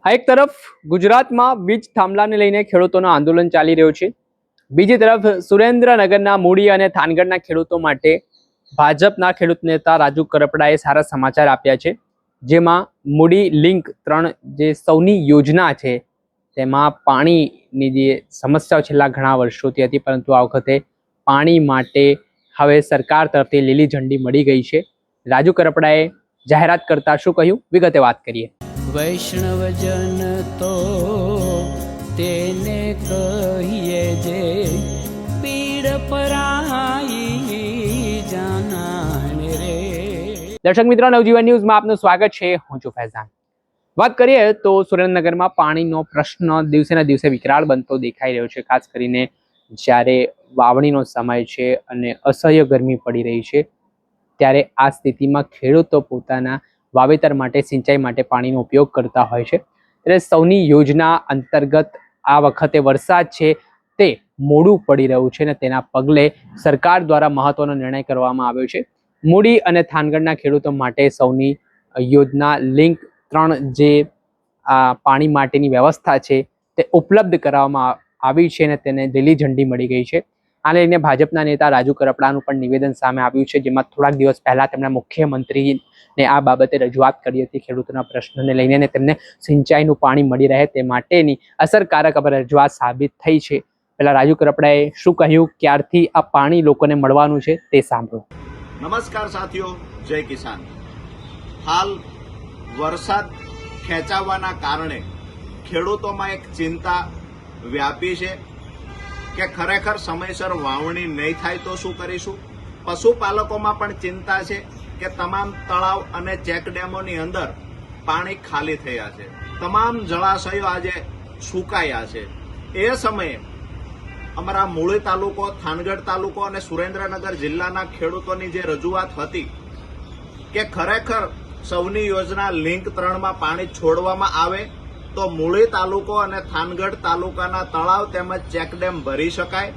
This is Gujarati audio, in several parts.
એક તરફ ગુજરાતમાં બીજ થાંભલાને લઈને ખેડૂતોનું આંદોલન ચાલી રહ્યું છે, બીજી તરફ સુરેન્દ્રનગરના મૂડી અને થાનગઢના ખેડૂતો માટે ભાજપના ખેડૂત નેતા રાજુ કરપડાએ સારા સમાચાર આપ્યા છે, જેમાં મૂડી લિંક 3 જે સૌની યોજના છે તેમાં પાણીની જે સમસ્યાઓ છેલ્લા ઘણા વર્ષોથી હતી, પરંતુ આ વખતે પાણી માટે હવે સરકાર તરફથી લીલી ઝંડી મળી ગઈ છે। રાજુ કરપડાએ જાહેરાત કરતા શું કહ્યું, વિગતે વાત કરીએ। વૈષ્ણવજન તો તેને કહીએ જે પીડ પરાઈ જાનાને રે। દર્શક મિત્રો, નવજીવન ન્યૂઝમાં આપનું સ્વાગત છે। હું છું ફૈઝાન। વાત કરીએ તો સુરેન્દ્રનગરમાં પાણીનો પ્રશ્ન દિવસે ને દિવસે વિકરાળ બનતો દેખાઈ રહ્યો છે, ખાસ કરીને જ્યારે વાવણીનો સમય છે અને અસહ્ય ગરમી પડી રહી છે, ત્યારે આ સ્થિતિમાં ખેડૂતો પોતાના વાવેતર માટે, સિંચાઈ માટે પાણીનો ઉપયોગ કરતા હોય છે। એટલે સૌની યોજના અંતર્ગત આ વખતે વરસાદ છે તે મોડું પડી રહ્યું છે અને તેના પગલે સરકાર દ્વારા મહત્વનો નિર્ણય કરવામાં આવ્યો છે। મૂડી અને થાનગઢના ખેડૂતો માટે સૌની યોજના લિંક 3 જે આ પાણી માટેની વ્યવસ્થા છે તે ઉપલબ્ધ કરાવવામાં આવી છે અને તેને લીલી ઝંડી મળી ગઈ છે। આ લઈને ભાજપના નેતા રાજુ કરપડાનું પણ નિવેદન સામે આવ્યું છે, જેમાં થોડાક દિવસ પહેલા તેમણે મુખ્યમંત્રીને આ બાબતે રજૂઆત કરી હતી ખેડૂતોના પ્રશ્નને લઈને, અને તેમને સિંચાઈનું પાણી મળી રહે તે માટેની અસરકારક રજૂઆત સાબિત થઈ છે। પહેલા રાજુ કરપડાએ શું કહ્યું, ક્યારથી આ પાણી લોકોને મળવાનું છે તે સાંભળો। નમસ્કાર સાથીઓ, જય કિસાન। હાલ વરસાદ ખેંચાવાના કારણે ખેડૂતોમાં એક ચિંતા વ્યાપી છે કે ખરેખર સમયસર વાવણી નહીં થાય તો શું કરીશું। પશુપાલકોમાં પણ ચિંતા છે કે તમામ તળાવ અને ચેકડેમોની અંદર પાણી ખાલી થયા છે, તમામ જળાશયો આજે સુકાયા છે। એ સમયે અમારા મૂળી તાલુકો, થાનગઢ તાલુકો અને સુરેન્દ્રનગર જિલ્લાના ખેડૂતોની જે રજૂઆત હતી કે ખરેખર સૌની યોજના લિંક 3માં પાણી છોડવામાં આવે તો મૂળી તાલુકો અને થાનગઢ તાલુકાના તળાવ તેમજ ચેકડેમ ભરી શકાય,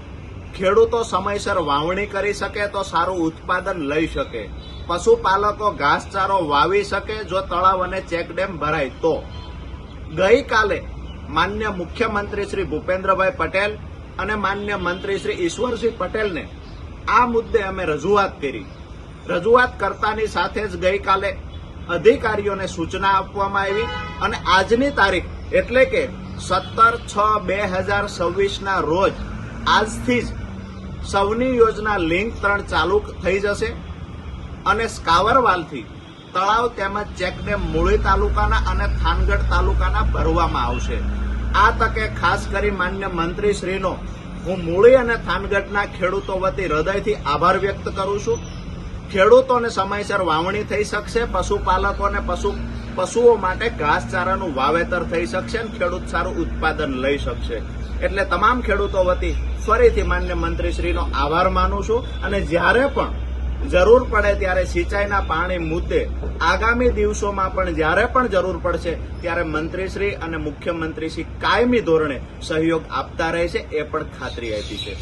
ખેડૂતો સમયસર વાવણી કરી શકે તો સારું ઉત્પાદન લઈ શકે, પશુપાલકો ઘાસચારો વાવી શકે જો તળાવ અને ચેકડેમ ભરાય તો। ગઈકાલે માન્ય મુખ્યમંત્રી શ્રી ભૂપેન્દ્રભાઈ પટેલ અને માન્ય મંત્રી શ્રી ઈશ્વરસિંહ પટેલને આ મુદ્દે અમે રજૂઆત કરી। રજૂઆત કરતાની સાથે જ ગઈકાલે અધિકારીઓને સૂચના આપવામાં આવી અને આજની તારીખ એટલે કે 17/6/2026ના રોજ આજથી જ સૌની યોજના લિંક 3 ચાલુ થઈ જશે અને સ્કાવરવાલથી તળાવ તેમજ ચેકડેમ મૂળી તાલુકાના અને થાનગઢ તાલુકાના ભરવામાં આવશે। આ તકે ખાસ કરી માન્ય મંત્રીશ્રીનો હું મૂળી અને થાનગઢના ખેડૂતો વતી હૃદયથી આભાર વ્યક્ત કરું છું। ખેડૂતોને સમયસર વાવણી થઈ શકશે, પશુપાલકોને પશુઓ માટે ઘાસચારાનું વાવેતર થઈ શકશે અને ખેડૂત સારું ઉત્પાદન લઈ શકશે। એટલે તમામ ખેડૂતો વતી ફરીથી માન્ય મંત્રીશ્રીનો આભાર માનું છું અને જ્યારે પણ જરૂર પડે ત્યારે સિંચાઈના પાણી મુદ્દે આગામી દિવસોમાં પણ જ્યારે પણ જરૂર પડશે ત્યારે મંત્રીશ્રી અને મુખ્યમંત્રીશ્રી કાયમી ધોરણે સહયોગ આપતા રહે છે, એ પણ ખાતરી આપી છે।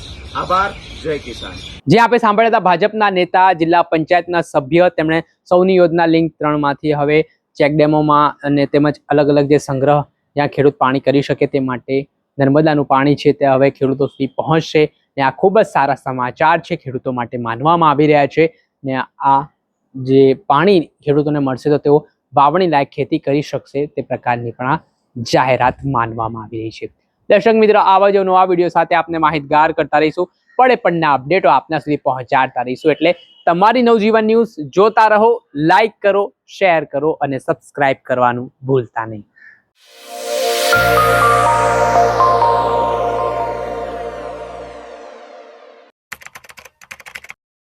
આભાર, જય કિસાન। જે આપણે સાંભળ્યા હતા ભાજપના નેતા, જિલ્લા પંચાયતના સભ્ય, તેમણે સૌની યોજના લિંક 3 માંથી હવે ચેકડેમોમાં અને તેમજ અલગ અલગ જે સંગ્રહ જ્યાં ખેડૂત પાણી કરી શકે તે માટે નર્મદાનું પાણી છે તે હવે ખેડૂતો સુધી પહોંચશે ને આ ખૂબ જ સારા સમાચાર છે, ખેડૂતો માટે માનવામાં આવી રહ્યા છે ને આ જે પાણી ખેડૂતોને મળશે તો તેઓ વાવણી લાયક ખેતી કરી શકશે તે પ્રકારની પણ આ જાહેરાત માનવામાં આવી રહી છે। દર્શક મિત્રો, આવા જ નવા વિડીયો સાથે આપને માહિતગાર કરતા રહીશું, પડે પડના અપડેટો આપના સુધી પહોંચાડતા રહીશું। એટલે તમારી નવજીવન ન્યૂઝ જોતા રહો, લાઈક કરો, શેર કરો અને સબસ્ક્રાઇબ કરવાનું ભૂલતા નહીં।